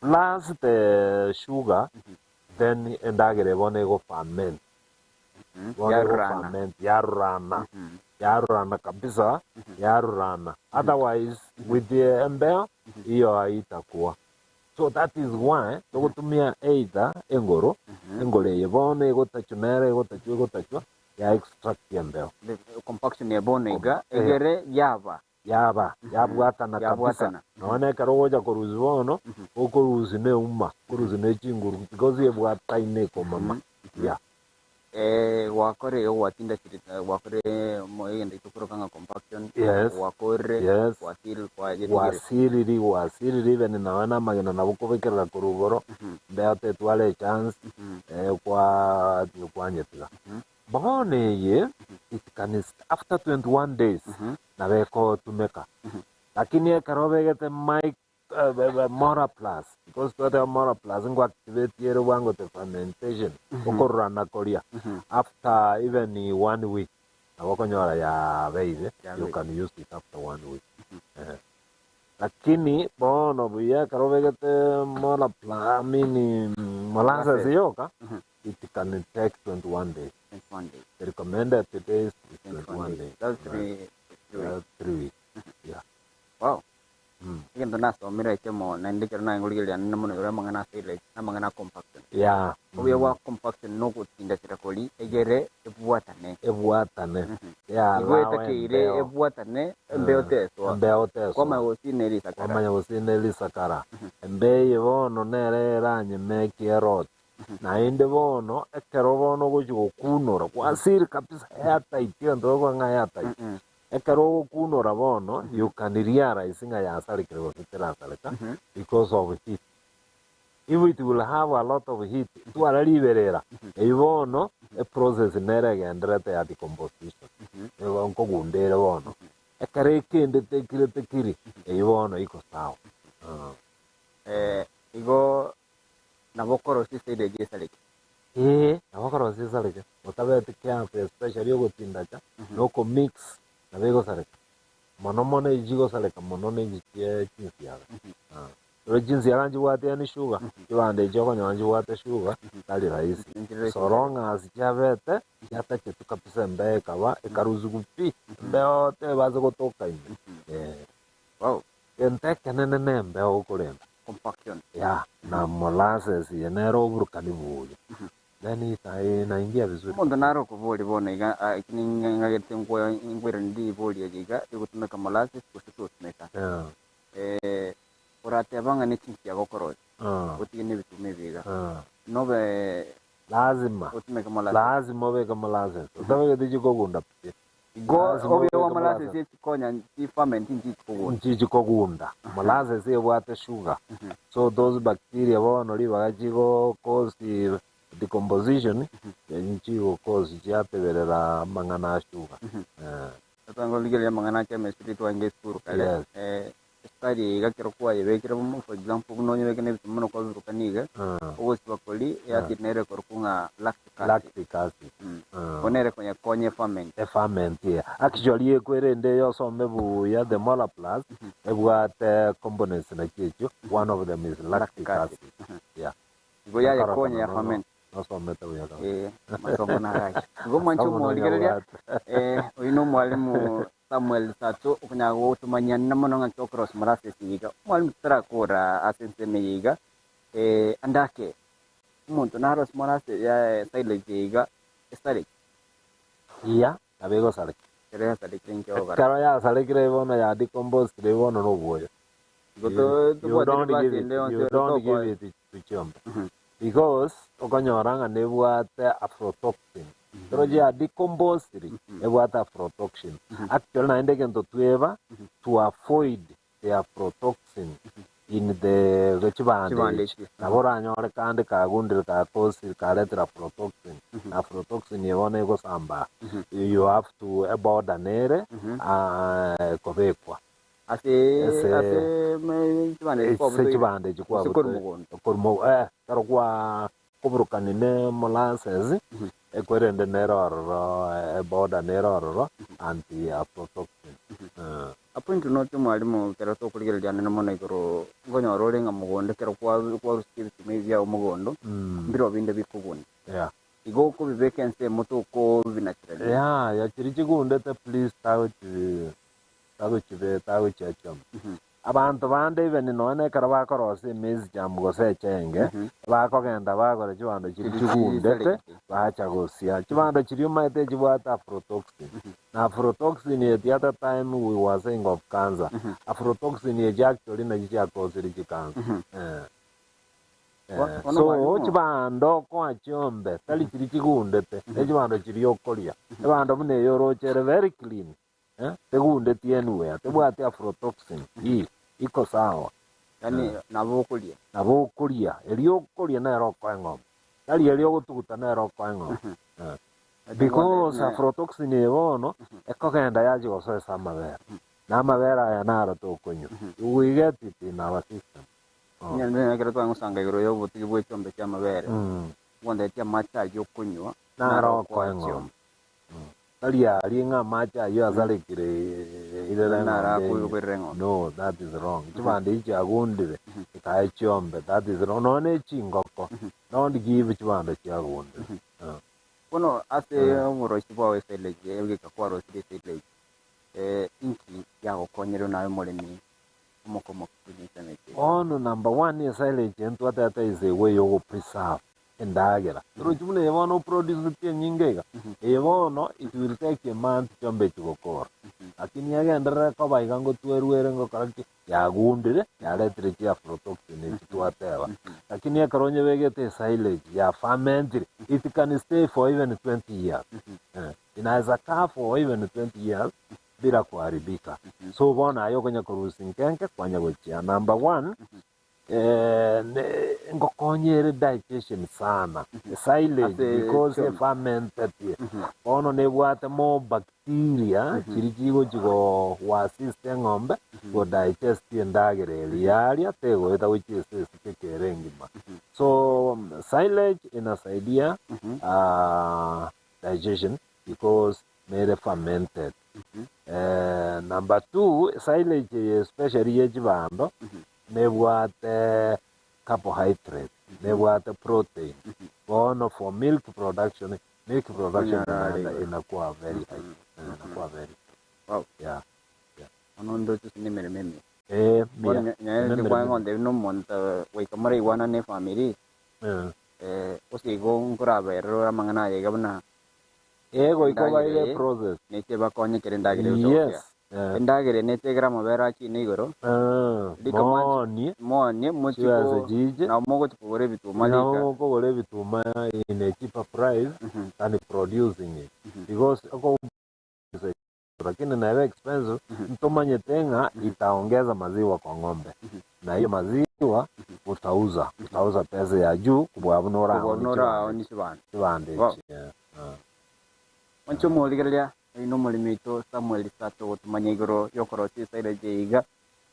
Speaker 3: plus the sugar then endagere bone go ferment yarurana kabisa yarurana otherwise with the embeo hiyo haitakuwa. So that is why togotumia either engoro yebone gotachunere gotachwa ya extract yembeo
Speaker 2: the compaction ya bone iga egere yabwata na kabisa naone karoja koruzi bono okoruzi ne umma koruzi ne chinguru because yebwata ine ko mama wakore watinda chirita wakore moyenda itukuro kanga compaction wakore wasiriri bene nawana magena nabukobekera kurugoro beate twale chance kwa nyetiga bone ye it can after 21 days na beko tumeka lakini karobegete mic Mora Plus because the Mora Plus ngo activate yero wango the fermentation okorana koria after even 1 week
Speaker 3: nabo konyora ya baby you can use it after 1 week. Lakini bono buya karobegete mola mini molasses yoka it can take 21 days.
Speaker 2: 21 days.
Speaker 3: The recommended days is 21 days.
Speaker 2: That's 3
Speaker 3: weeks. Yeah.
Speaker 2: Wow. Again, the last one, I came on and later nine will get an amount of Ramana State, Amangana compaction.
Speaker 3: Yeah.
Speaker 2: We work compaction no good in the Ciracoli, a gere, a waterne.
Speaker 3: A waterne. Yeah.
Speaker 2: A waterne, and Beotes, or
Speaker 3: Beotes.
Speaker 2: Come was in Elisa.
Speaker 3: Come was in Elisa Cara. And Bay Vono Nere Ranya make a road. Na in the Vono, a carovono which you kuno, was circa hair tight and over Nayata. Ekaro kuno ravono you can realize ya asali kero saleta because of heat. If it will have a lot of heat, to a liberera. Evono a process nere andrete a decomposition. Evon kogundere vono. Ekare kende tekiri evono iko sawa.
Speaker 2: Igo nabokoro sisi de jesalik.
Speaker 3: Nabokoro sisi salike. Otabete kiampe especially yogo tindacha. Noko mix. Na vego sareka. Monomone jigo sareka monone jikie jinsi yaga. Ule jinsi yaga njiwate yani sugar. Jiwande joko njiwate sugar. Tali rahisi. Soronga asijavete. Yata chetu kapisa mbe kawa. Ekaruzu kupi. Mbe ote bazo kutoka ime.
Speaker 2: Wow.
Speaker 3: Enteke nene mbe okurenda.
Speaker 2: Compaction.
Speaker 3: Ya. Na molasses yenero urukani buja. Then naingia vizuri.
Speaker 2: Mondo naro kuvoli bona iga ngagete ngwera ndi voli yagiga ikutumeka molasses kusutumeka. Urate abanga nechinki yagokoro. Utigene bitume biga. Nobe
Speaker 3: lazima
Speaker 2: utumeka molasses.
Speaker 3: Lazima obeka molasses. Utawe diji kogunda.
Speaker 2: Go obe wa molasses yechikonya ti ferment
Speaker 3: nchi kogunda. Molasses yebwate sugar. So those bacteria bono libagajigo cause decomposition nchi cause jateberera mangana sugar.
Speaker 2: Tango ligele mangana chemistry to ange skuru kale. Study gakero kwa yebekero for example no nyebekene bitumono kwa rukaniga. Ogosi bakoli ya tinere korkunga lactic acid. Onere konye ferment.
Speaker 3: Ferment yeah. Actually ekwerende yo somebu ya the molar plus ebwat components na checho. One of them is lactic acid. Yeah.
Speaker 2: Goya ya konye ya ferment.
Speaker 3: Nasometa uyaka.
Speaker 2: Masomo na rai. Go mancho moligeria. Uino mwalimu Samuel Sato kunyago tumanya namono nga cross molasses yiga. Mwalimu tara kora asense meyiga. Andake umuntu na cross molasses ya silage yiga. Stari.
Speaker 3: Iya, abego sale.
Speaker 2: Kere sale kinki oga.
Speaker 3: Kara ya sale kire bono ya decompose kire bono no boyo.
Speaker 2: Goto
Speaker 3: you don't give it to chombe. Because okanyoranga nebwate aflatoxin. Pero ya decompose ebwate aflatoxin. Actually naende kento tueva to avoid the aflatoxin in the chibande. Nabora nyore kande kagundire ka cause kaletra aflatoxin. Aflatoxin yone go samba. You have to about anere kovekwa. Chibande chikwa kormo tarokwa kubrukanine molasses ekwerende neroro eboda neroro anti aflatoxin.
Speaker 2: Apuntu no mwalimu kero to kuligera jana na mona ikoro ngonyoro renga mugonde kero kwa skills mevya umugondo mbiro binde bikubuni.
Speaker 3: Yeah.
Speaker 2: Igo ko vacancy moto ko binachira.
Speaker 3: Yeah, ya chirichigunde te please tawo chacham. Abantu bande even none karaba korose miss jam go secenge bakogenda bagore chibando chirichigunde bacha gosia chibando chiriumaite chibwata aflatoxin. Na aflatoxin at the other time we were saying of cancer. Aflatoxin is actually na chicha cause cancer. So chibando kwa chombe tali chirichigunde te chibando chiriokolia chibando bune yoro chere very clean. Tegunde tienwe tebwate aflatoxin iko sawa.
Speaker 2: Yani
Speaker 3: nabukulia eliokulia na roko engom tali eliogutuguta na roko engom. Because aflatoxin ebono ekogenda yaji gosesa amabere na amabere aya naro tokonyo we get it in our system.
Speaker 2: Nyande kero to ngusanga igoro yo buti bwe chombe kya amabere wonde tia macha yo kunywa
Speaker 3: na roko engom. talia linga macha yo azale kire ile
Speaker 2: nara
Speaker 3: ng'ombe.
Speaker 2: ku rengo
Speaker 3: No, that is wrong. Chibande ichi agundire kai chiombe, that is wrong. No ne chingoko. Don't give chibande chi agundire.
Speaker 2: kono ase ngoro sibo we seleje elge kwa ro seleje inki ya okonyero na molemi moko kujisemeke
Speaker 3: Ono number 1 is silage and what that is a way you preserve in dagera. Rujune evono produce pia nyingega. Evono it will take a month chombe chukokor. Lakini yage ndara ko baigango tueruere ngo karaki ya gundire ya letrichi aflatoxin tuatewa. Lakini yakaronye vegete silage ya fermented it can stay for even 20 years. Inaweza kaa for even 20 years bila kuharibika. So bona ayo kwenye kurusinkenke kwanya gochia. Number 1 ngokonyere digestion sana. Silage because fermented. Ono nebwate more bacteria chirichigo chigo wasiste ng'ombe go digest endagere liaria tego eta which is kekerengima. So silage inasaidia digestion because made fermented. Number 2 silage especially yechibando nebwate carbohydrate, nebwate protein. Bono for milk production inakuwa very high. Inakuwa very.
Speaker 2: Wow.
Speaker 3: Yeah.
Speaker 2: anondo tu sini mere meme
Speaker 3: Mia.
Speaker 2: nya de kwa ngonde no monta we kamara iwana ne family osi go ngura bero mangana ye gabna
Speaker 3: Ego iko baile process.
Speaker 2: ne te ba konye kerenda gere
Speaker 3: Yes.
Speaker 2: endagere ne te grama bera chi ne goro
Speaker 3: Moni.
Speaker 2: moni
Speaker 3: Chiwaze
Speaker 2: mochiko
Speaker 3: jije.
Speaker 2: na mogo tupore bitu malika
Speaker 3: No, kogole bituma in a cheaper price than producing it. Because lakini na expensive mtomanye tenga itaongeza maziwa kwa ng'ombe. Na hiyo maziwa utauza pesa ya juu kubwabunora
Speaker 2: oni sibana
Speaker 3: kibande.
Speaker 2: oncho moligeria ino molimito Samuel Sato tumanye igoro yokoro sisire jeiga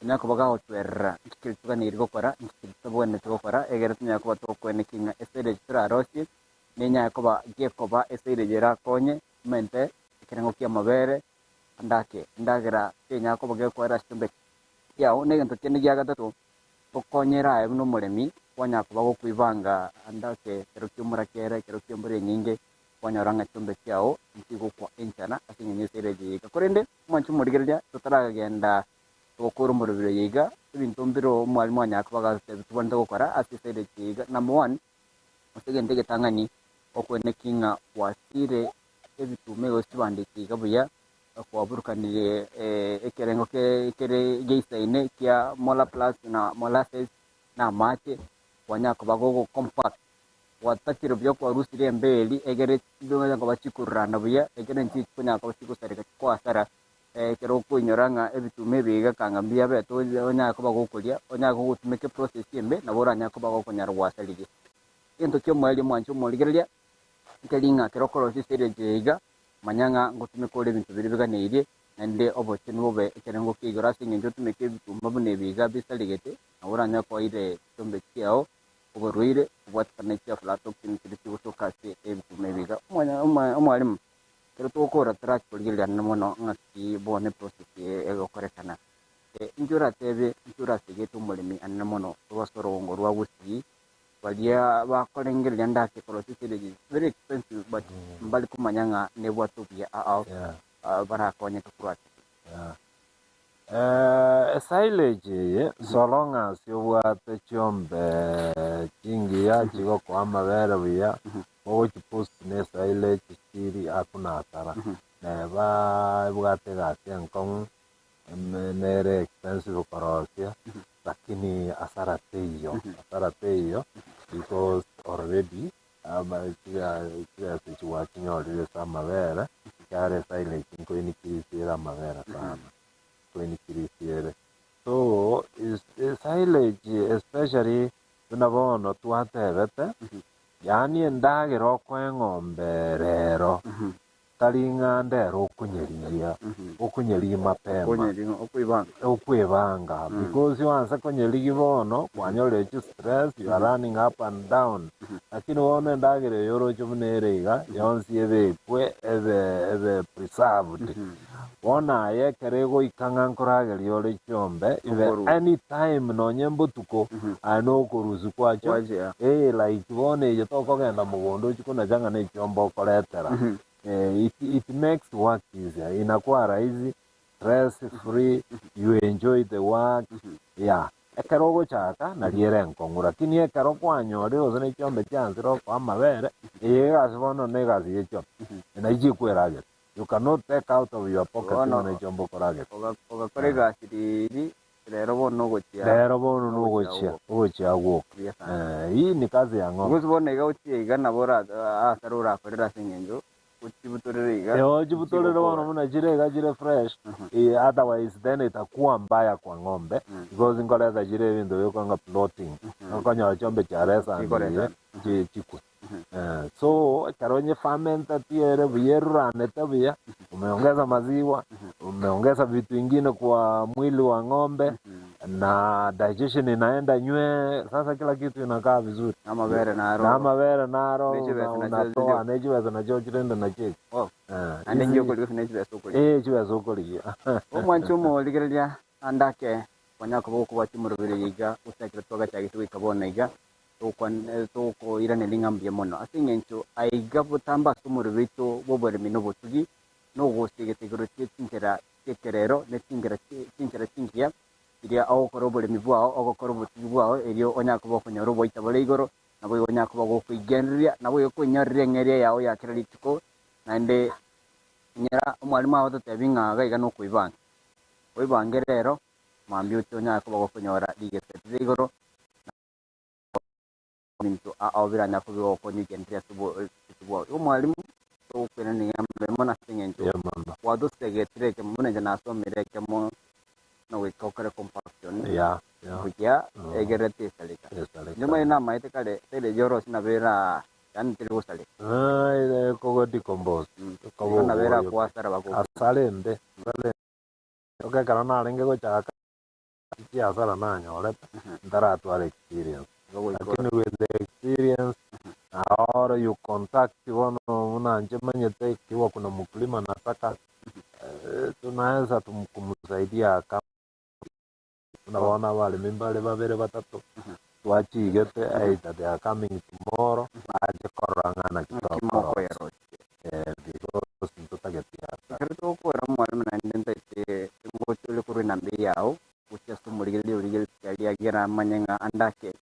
Speaker 2: nyako baga otwerra ikiltuga ni rigokora ikiltuga ne tugokora egere nyako batoko ne kinga esere tsira rosi ne nyako ba gekoba esere jera konye mente kirengo kia mabere ndagera nyako baga kwara stumbe yao ne gento kene gya gatatu okonyera ayo no molemi kwanyako bago kuivanga andake kerokyo kere kerokyo muri nyinge kwanyaranga chombe kyao ntigo kwa enchana asinye sere jeiga korende mwanchu moligeria totara genda okoro murubiro yiga ibintu mbiro mwalimu wanyako bagatubonda gukora asisere yiga number 1 osegende getangani okwene kinga wasire ebitume osibandiki buya kwa burukanire ekerengo kere geisaine kia mola plus na molasses na mate wanyako bagogo compact watakiro byo kwa rusire mbeli egere ndonga ngo bachikurana buya egere nti kunyako bachikusarika kwa sara kero kunyoranga ebitume biga kangambia beto onyako bagokulia onyako gutumeke process yembe na bora nyako bagokonyara wasalije into kyo mwali mwancho moligeria kelinga kero koro sisire jeiga manyanga ngutumeke ole bintu biribiga neire nande obocheni bobe kerengo kigora singe tumeke bitumba bune biga bisaligete na bora nyako ire tumbe kyao oboruire obwatana kya aflatoxin kiri kutokase ebitume biga mwalimu kero tokora track kuligira namono ngati bone process egokorekana njura segetu mulimi anamono wasoro ngorwa gusi balia bakolengera ndake kolosisire very expensive but mbali kumanyanga nebwatu bya bara konye tukurati
Speaker 3: silage so long as you wate chombe chingi ya chigo kwa mabere buya ochi post ne silage chiri akuna hasara neba bugate gasi enkong nere expensive korosia lakini hasara teyo because already chiga sichwa chinyolile sa mabere kare silage nko inikisira mabere sana so is silage especially tunabono tuatebete yani endagero kwa ng'ombe rero taringa ndero okunyeria mapema okwibanga because wansa kunyeria bono kwanyore stress, you are running up and down, lakini wone ndagire yoro chumuneriga yonsi ebekwe ebe preserved wona yekere goikanga nkorageri ore chombe ibe anytime nonye mbutuko ano kuruzu kwacho like wone ye tokogenda mugondo chikuna janga ne chombo koretera it makes work easier, inakuwa rahisi, stress free, you enjoy the work yeah. Ekero gochaka na riere nkongura kini ekero kwanyore ozone chombe chansiro kwa mabere yegasi bono negasi yecho na iji kwerage. You cannot take out of your pocket na chombo korage
Speaker 2: ogakore gasi riri rero bono gochia gwo
Speaker 3: hii ni kazi ya ng'ombe
Speaker 2: gusibona igauchie igana bora asarura korera singenjo
Speaker 3: jibutorere bono muna jire fresh otherwise then itakuwa mbaya kwa ng'ombe because ngoleza jire bintu yokwanga plotting ngonya chombe cha resa ndiye chikwe so karonye ferment tiere buyerurane tabia umeongeza maziwa umeongeza vitu vingine kwa mwili wa ng'ombe na digestion inaenda nywe sasa kila kitu inakaa vizuri
Speaker 2: na mabere naro
Speaker 3: unatoa nejiweza na jojirenda na cheki
Speaker 2: ande njoko lifu
Speaker 3: chiwe sokoli
Speaker 2: omwanchumo ligerelia andake kwanyako boko bachimurubire yiga usekire toga chagite wikabona yiga toko irane lingambye mono asingencho aiga butamba sumurubito boboremi no botugi no gosigete cy'inkera cyekerero ne cy'inkera cy'inkiya iria aho korobore mibwao aho korobotugi bwao erio onyako bokonyoro boita bole igoro nabo onyako bagokwigenderia nabo yokonyorire ngeria yao yakira litiko nande nyara umwalimu aho tetebingaga iga no kuibanga oibange rero mambyo onyako bagokonyora ligete igoro mintu awiranya kubigo konyigendria tubo umwalimu ukwena ni ngambe mona singenjo wadusegetire ke muna jana somire ke mo no wikokere compaction kuja egerete salika nyuma ina maite kale tele joro sina vera yan tele usale
Speaker 3: ile kogo decompose
Speaker 2: kogo na vera kwa sara bako
Speaker 3: asalende oke karana renge go chaka ya sara na nyole ndara tu experience lakini with the experience ahora you contact wano unanje manyete kiwa kuna mkulima nataka tunaweza kumsaidia kama tunaona wale mimbale babere batatu twachigete either they are coming tomorrow aje korangana kitoko because tutagetia
Speaker 2: kerto ko ramwalimu na ndente ngochule kuri nambi yao uchasu murigeli yagira manyenga andake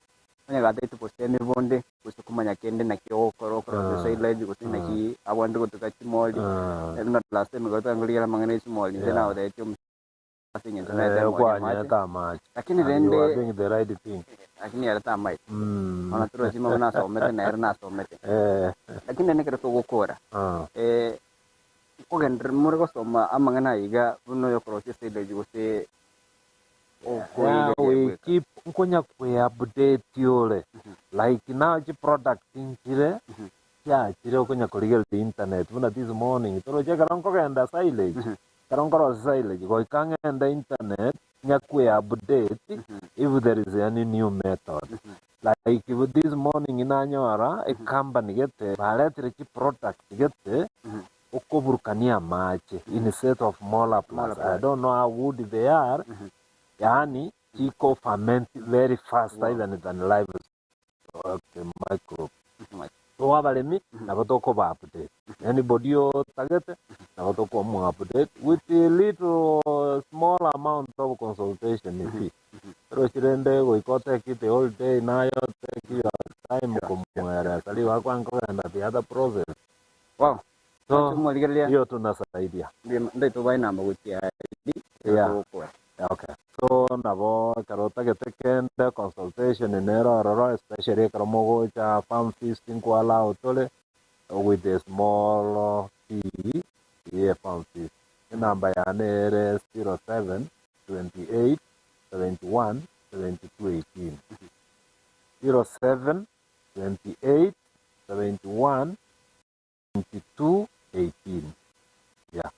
Speaker 2: anya gate poseme bonde kusukumanya kende na kiokoro side kutina ki awandu kutukachi moli na last time goto ngulira mangane small tena wada tum asingin tena
Speaker 3: kwa nyata match
Speaker 2: lakini rende
Speaker 3: doing the right thing
Speaker 2: lakini yarata mai ona tro sima na so mete na erna so mete lakini ne kero gukora ko gendr murgo soma amangana iga buno yokoro side juguse
Speaker 3: we keep nkonya kwe update yole like now the product injire ya chire konya koligel internet buna this morning toro je karonko genda silage karonko silage go ikangenda internet nya kwe update if there is any new method like with this morning inanyora a company gete baletre ki product gete okoburkania mache in a set of smaller plants. I don't know how good they are yani chiko ferment very fast even than live microbe so wabalemi nabo toko ba update anybody yo target nabo toko mo update with a little small amount of consultation fee pero chirende go ikote kite all day nayo take your time kumwera sali wako ankoenda the other process
Speaker 2: wow
Speaker 3: so hiyo tunasaidia
Speaker 2: ndio tubai namba kutia
Speaker 3: okay so nabo karota getekende consultation in error especially karomogo cha farm feasting kwa la otole with a small fee farm feast namba ya nere 07 28 71 72 18 07 28 71 22 18 Yeah.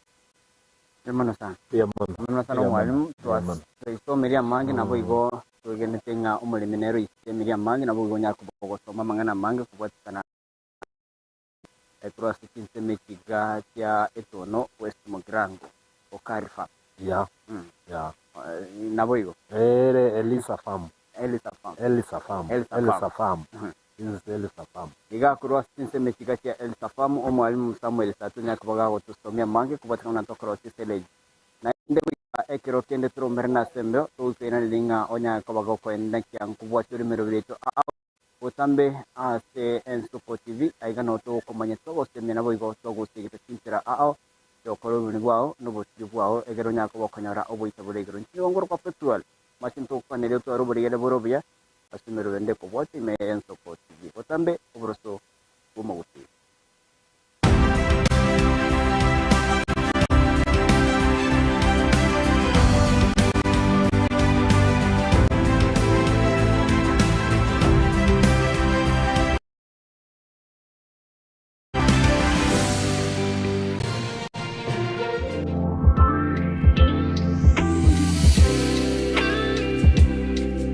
Speaker 2: Hermano sana.
Speaker 3: Pia mono.
Speaker 2: Hermano sana
Speaker 3: Yeah,
Speaker 2: mwalimu.
Speaker 3: yeah, man.
Speaker 2: Twisomeria mangi nabo igo tugenete nga umulimi nero isemeria mangi nabo igo nyako bogosoma mangana mangi kubwatikana ekurasi kinseme kiga kya etono West Mugirango okarifa.
Speaker 3: Yeah. Yeah.
Speaker 2: Nabo igo.
Speaker 3: Elisa Farm.
Speaker 2: Elisa Farm.
Speaker 3: Elisa Farm.
Speaker 2: Elisa
Speaker 3: Elisa
Speaker 2: Farm.
Speaker 3: Farm. This is Elisa Farm.
Speaker 2: Iga kurasi kinseme kiga kya Elisa Farm omwalimu Samuel Satu nyako bogago tusomia mangi kubwatikana tokorosi seleji. Na ndebe ekero kende trombere na sembe usena linga onya kabago ko enda kya nkubwa turi merobeto utambe ase Ensoko TV aiga no to komanya to goseme nabo igo to gusigita tinchira yokoro buni bwao no botiri bwao egero nya ko bokonyara oboita buregero ngoro ko petrol machin to panere to aro burigere borobia asimero bende ko boti me Ensoko TV utambe obroso bumo